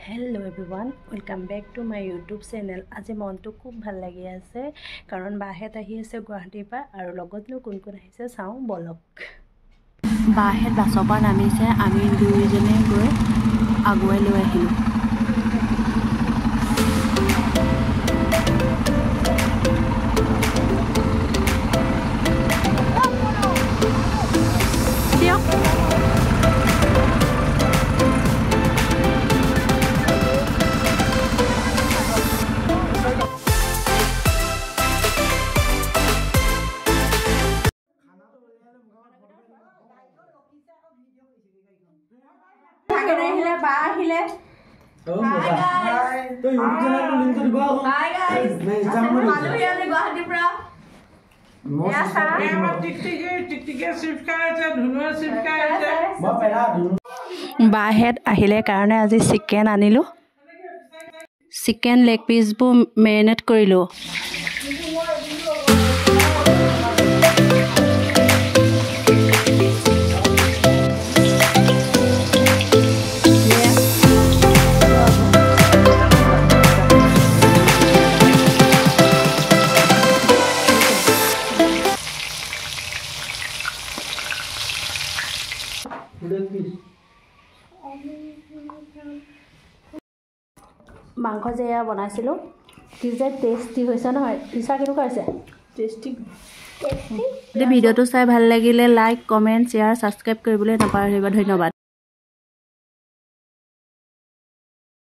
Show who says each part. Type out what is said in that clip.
Speaker 1: Hello everyone welcome back to my YouTube channel. आज मन तो खूब भल लगी आसे कारण बाहेत आहि आसे गुवाहाटीर पा आरो लगतनो कोन कोन आहिसे चाও बलक। बाहेत बासर पा नामिसे आमी दुइजने गय आगुवाई লৈ আহিलो। बाहेत आहिले कारणे आज चिकेन आनिलो। चिकेन लेग पिसबो मेरिनेट करिलो। मांस जे बनाइছিলো কি যে টেস্টি হৈছে নহয় ইছা কেনেকুৱা হৈছে টেস্টি ভিডিওটো চাই ভাল লাগিলে লাইক কমেন্ট শেয়াৰ সাবস্ক্ৰাইব কৰিবলৈ নাপাহৰিবা। ধন্যবাদ।